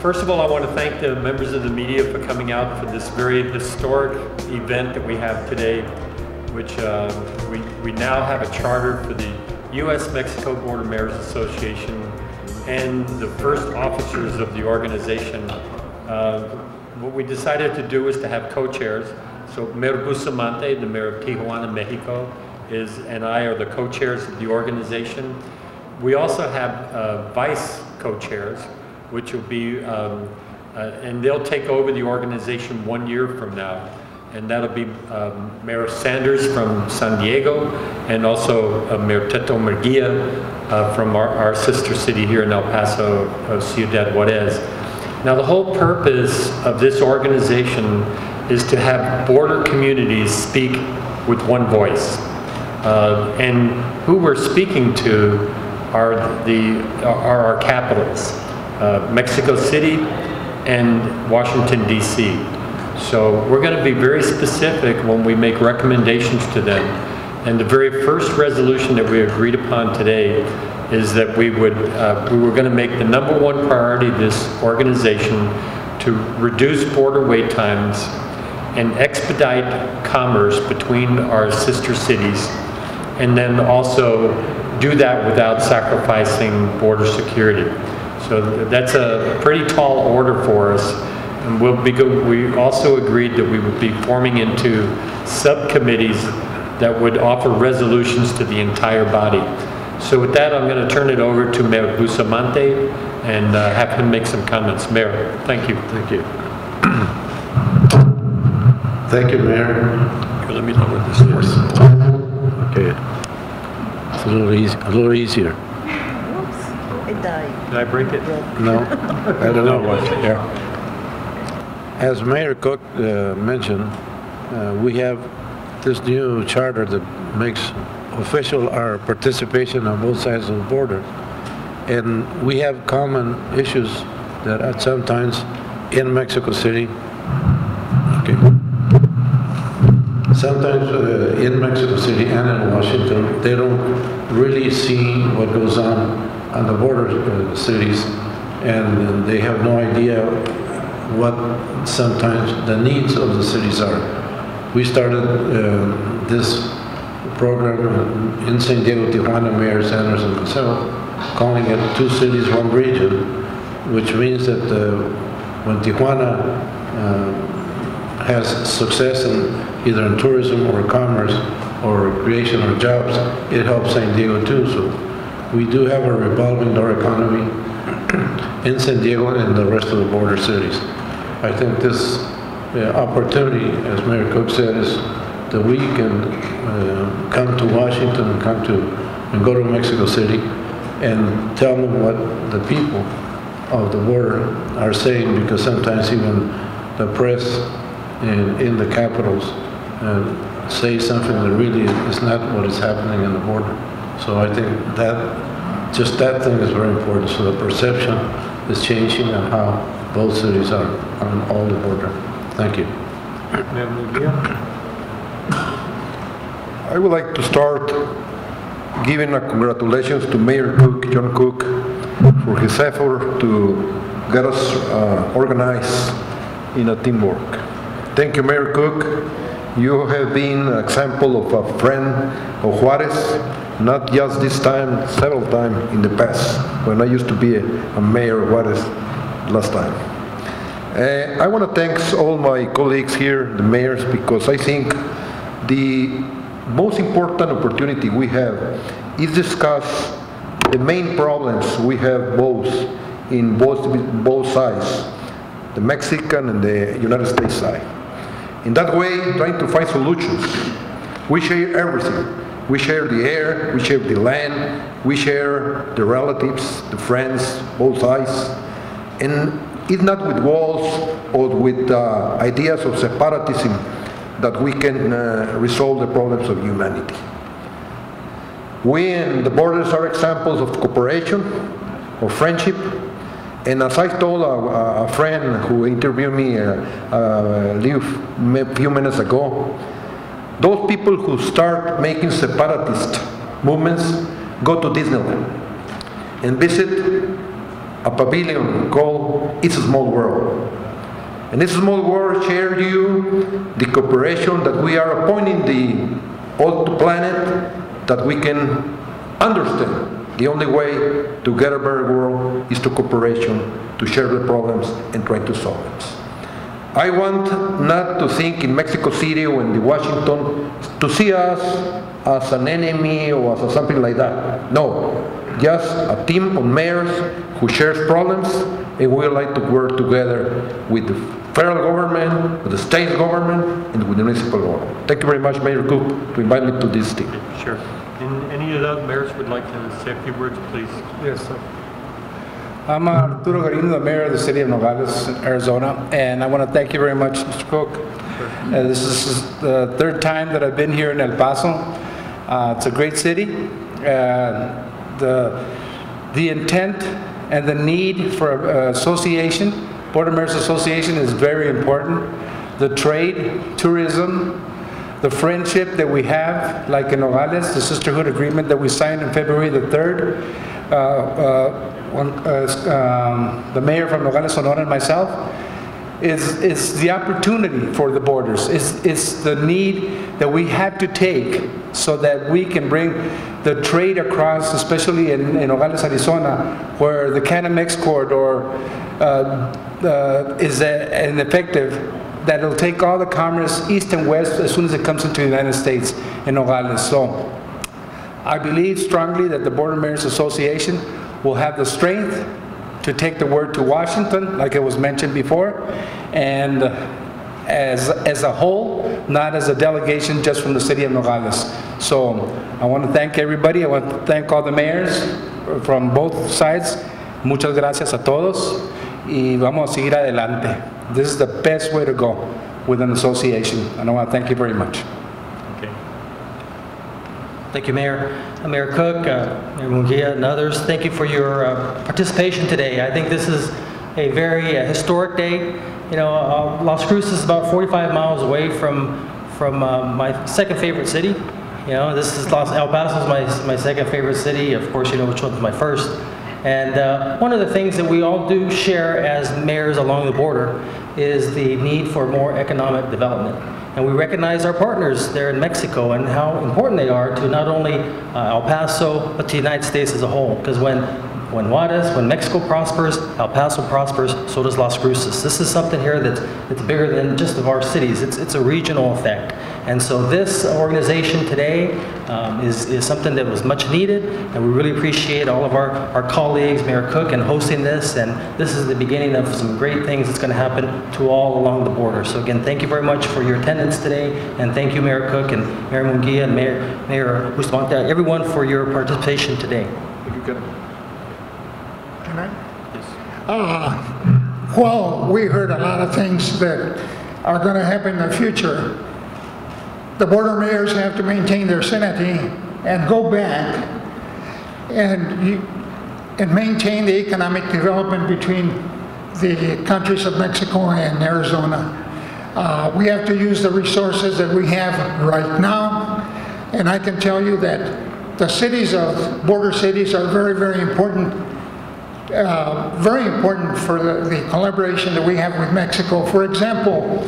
first of all, I want to thank the members of the media for coming out for this very historic event that we have today, which we now have a charter for the U.S.-Mexico Border Mayors Association and the first officers of the organization. What we decided to do is to have co-chairs. So Mayor Bustamante, the mayor of Tijuana, Mexico, and I are the co-chairs of the organization. We also have vice co-chairs, which will be, and they'll take over the organization 1 year from now. And that'll be Mayor Sanders from San Diego, and also Mayor Teto Murguia from our sister city here in El Paso, Ciudad Juarez. Now, the whole purpose of this organization is to have border communities speak with one voice. And who we're speaking to are our capitals, Mexico City and Washington, D.C. So we're going to be very specific when we make recommendations to them. And the very first resolution that we agreed upon today is that we were going to make the #1 priority of this organization to reduce border wait times and expedite commerce between our sister cities, and then also do that without sacrificing border security. So that's a pretty tall order for us. And we also agreed that we would be forming into subcommittees that would offer resolutions to the entire body. So with that, I'm going to turn it over to Mayor Bustamante and have him make some comments. Mayor, thank you. Thank you. Thank you, Mayor. Here, let me lower this first. Okay. It's a little easier. Oops, it died. Did I break it? No, I don't know what. Yeah. As Mayor Cook mentioned, we have this new charter that makes official our participation on both sides of the border. And we have common issues that at sometimes in Mexico City, sometimes in Mexico City and in Washington, they don't really see what goes on the border cities, and they have no idea what sometimes the needs of the cities are. We started this program in San Diego, Tijuana, Mayor Sanders and myself, calling it 2 cities, 1 region, which means that when Tijuana has success either in tourism or commerce or creation of jobs, it helps San Diego too. So we do have a revolving door economy in San Diego and the rest of the border cities. I think this opportunity, as Mayor Cook said, is that we can come to Washington and go to Mexico City and tell them what the people of the border are saying, because sometimes even the press in the capitals say something that really is not what is happening in the border. So I think that just that thing is very important. So the perception is changing on how both cities are on all the border. Thank you. I would like to start giving a congratulations to Mayor Cook, John Cook, for his effort to get us organized in a teamwork. Thank you, Mayor Cook. You have been an example of a friend of Juarez, not just this time, several times in the past, when I used to be a mayor of Juarez last time. I want to thank all my colleagues here, the mayors, because I think the most important opportunity we have is discuss the main problems we have both sides, the Mexican and the United States side. In that way, trying to find solutions. We share everything. We share the air, we share the land, we share the relatives, the friends, both sides. And it's not with walls or with ideas of separatism that we can resolve the problems of humanity. We and the borders are examples of cooperation, of friendship, and as I told a friend who interviewed me a few minutes ago, those people who start making separatist movements go to Disneyland and visit a pavilion called It's a Small World. And this small world shares you the cooperation that we are appointing the whole planet, that we can understand. The only way to get a better world is to cooperation, to share the problems and try to solve it. I want not to think in Mexico City or in Washington to see us as an enemy or as something like that. No, just a team of mayors who shares problems, and we like to work together with the federal government, with the state government, and with the municipal government. Thank you very much, Mayor Cook, to invite me to this team. Sure. And any of the mayors would like to say a few words, please? Yes, sir. I'm Arturo, Garino, the mayor of the city of Nogales, Arizona, and I want to thank you very much, Mr. Cook. This is the third time that I've been here in El Paso. It's a great city. The intent and the need for association, Board of Mayors Association, is very important. The trade, tourism, the friendship that we have, like in Nogales, the sisterhood agreement that we signed on February the 3rd, the mayor from Nogales, Sonora, and myself, is the opportunity for the borders. It's the need that we have to take so that we can bring the trade across, especially in Nogales, Arizona, where the Canamex corridor is an effective that will take all the commerce east and west as soon as it comes into the United States in Nogales. So I believe strongly that the Board of Mayors Association will have the strength to take the word to Washington, like it was mentioned before, and as a whole, not as a delegation just from the city of Nogales. So I want to thank everybody. I want to thank all the mayors from both sides. Muchas gracias a todos, y vamos a seguir adelante. This is the best way to go with an association, and I want to thank you very much. Okay. Thank you, Mayor. Mayor Cook, Mayor Murguia, and others. Thank you for your participation today. I think this is a very historic day. You know, Las Cruces is about 45 miles away from my second favorite city. You know, this is El Paso is my second favorite city. Of course, you know which one's my first. And one of the things that we all do share as mayors along the border is the need for more economic development. And we recognize our partners there in Mexico and how important they are to not only El Paso, but to the United States as a whole. Because when Juarez, when Mexico prospers, El Paso prospers, so does Las Cruces. This is something here that's bigger than just of our cities. It's a regional effect. And so this organization today is something that was much needed, and we really appreciate all of our colleagues, Mayor Cook, in hosting this, and this is the beginning of some great things that's going to happen to all along the border. So again, thank you very much for your attendance today, and thank you, Mayor Cook, and Mayor Murguia, and Mayor Bustamante, everyone for your participation today. Well, we heard a lot of things that are going to happen in the future. The border mayors have to maintain their sanity and go back and maintain the economic development between the countries of Mexico and Arizona. We have to use the resources that we have right now, and I can tell you that the cities of border cities are very, very important. Very important for the collaboration that we have with Mexico. For example,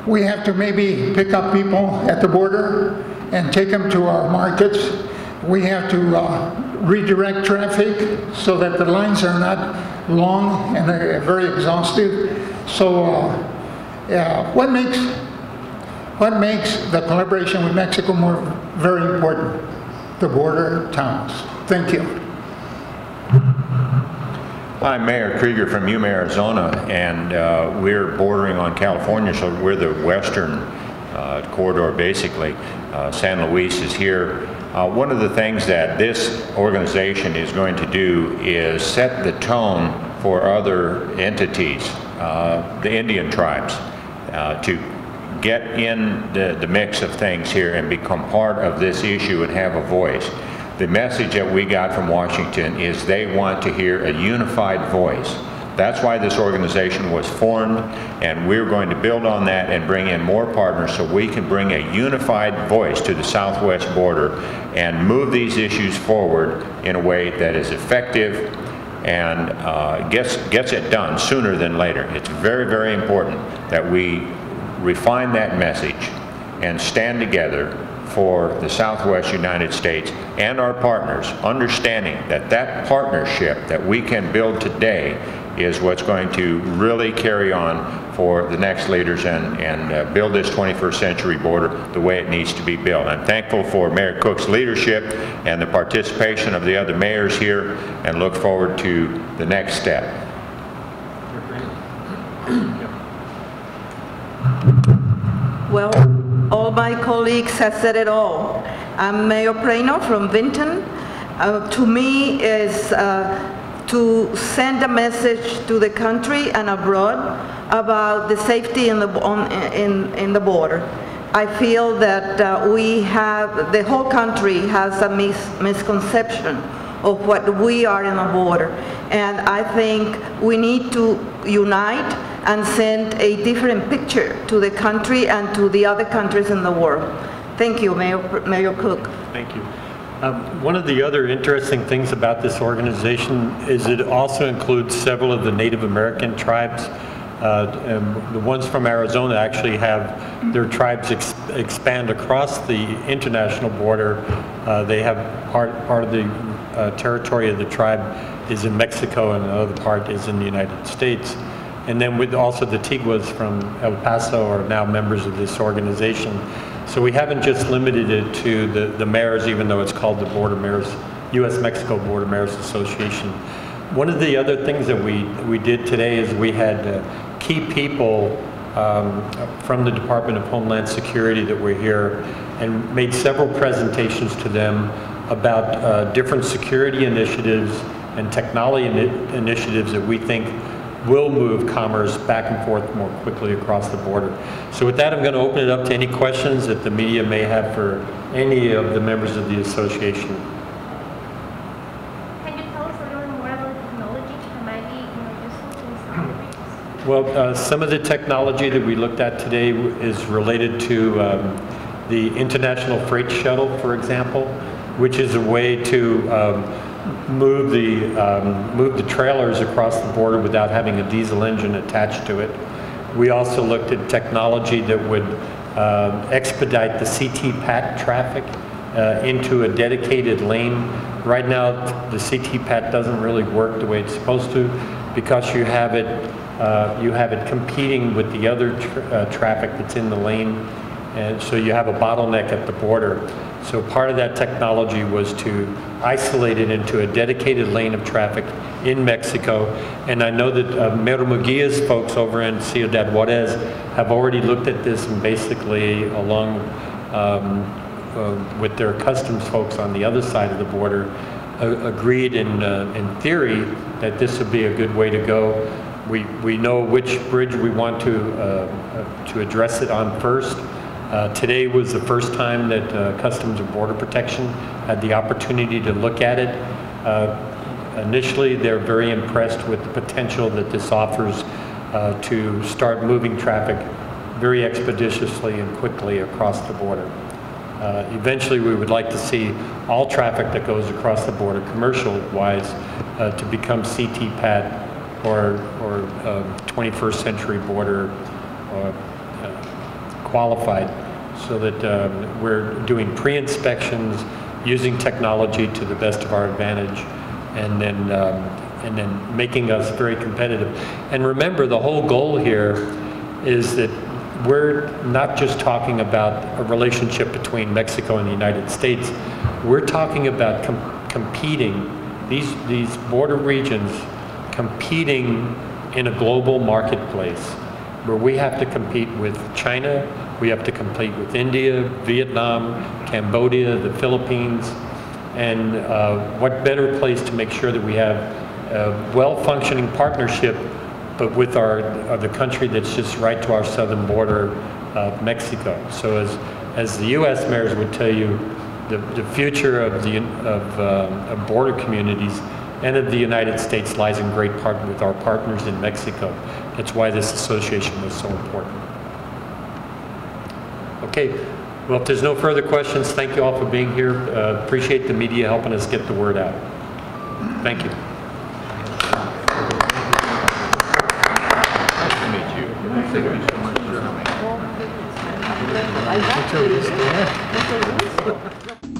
we have to maybe pick up people at the border and take them to our markets. We have to redirect traffic so that the lines are not long and very exhaustive. So what makes the collaboration with Mexico very important? The border towns. Thank you. I'm Mayor Krieger from Yuma, Arizona, and we're bordering on California, so we're the western corridor, basically. San Luis is here. One of the things that this organization is going to do is set the tone for other entities, the Indian tribes, to get in the mix of things here and become part of this issue and have a voice. The message that we got from Washington is they want to hear a unified voice. That's why this organization was formed, and we're going to build on that and bring in more partners so we can bring a unified voice to the southwest border and move these issues forward in a way that is effective, and gets it done sooner than later. It's very, very important that we refine that message and stand together for the Southwest United States and our partners, understanding that that partnership that we can build today is what's going to really carry on for the next leaders and build this 21st century border the way it needs to be built. I'm thankful for Mayor Cook's leadership and the participation of the other mayors here, and look forward to the next step. Well, all my colleagues have said it all. I'm Mayor Praino from Vinton. To me is to send a message to the country and abroad about the safety in the border. I feel that the whole country has a misconception of what we are in the border. And I think we need to unite and send a different picture to the country and to the other countries in the world. Thank you, Mayor Cook. Thank you. One of the other interesting things about this organization is it also includes several of the Native American tribes. And the ones from Arizona actually have their tribes expand across the international border. They have part of the territory of the tribe is in Mexico, and the other part is in the United States. And then with also the Tiguas from El Paso are now members of this organization. So we haven't just limited it to the mayors, even though it's called the Border Mayors, U.S.-Mexico Border Mayors Association. One of the other things that we did today is we had key people from the Department of Homeland Security that were here and made several presentations to them about different security initiatives and technology initiatives that we think will move commerce back and forth more quickly across the border. So with that, I'm going to open it up to any questions that the media may have for any of the members of the association. Can you tell us a little more about the technology that might be useful in some areas? Well, some of the technology that we looked at today is related to the International Freight Shuttle, for example, which is a way to move the trailers across the border without having a diesel engine attached to it. We also looked at technology that would expedite the CT-PAT traffic into a dedicated lane. Right now, the CT-PAT doesn't really work the way it's supposed to because you have it competing with the other traffic that's in the lane, and so you have a bottleneck at the border. So part of that technology was to isolate it into a dedicated lane of traffic in Mexico. And I know that Mayor Murguia's folks over in Ciudad Juarez have already looked at this and basically, along with their customs folks on the other side of the border, agreed in theory that this would be a good way to go. We know which bridge we want to address it on first. Today was the first time that Customs and Border Protection had the opportunity to look at it. Initially, they're very impressed with the potential that this offers to start moving traffic very expeditiously and quickly across the border. Eventually, we would like to see all traffic that goes across the border, commercial-wise, to become CT-PAT or 21st century border qualified, so that we're doing pre-inspections using technology to the best of our advantage, and then making us very competitive. And remember, the whole goal here is that we're not just talking about a relationship between Mexico and the United States. We're talking about competing, these border regions competing in a global marketplace, where we have to compete with China, we have to compete with India, Vietnam, Cambodia, the Philippines, and what better place to make sure that we have a well-functioning partnership, but with the country that's just right to our southern border of Mexico. So as the U.S. mayors would tell you, the future of border communities and of the United States lies in great part with our partners in Mexico. That's why this association was so important. Okay, well, if there's no further questions, thank you all for being here. Appreciate the media helping us get the word out. Thank you. Mucho gusto.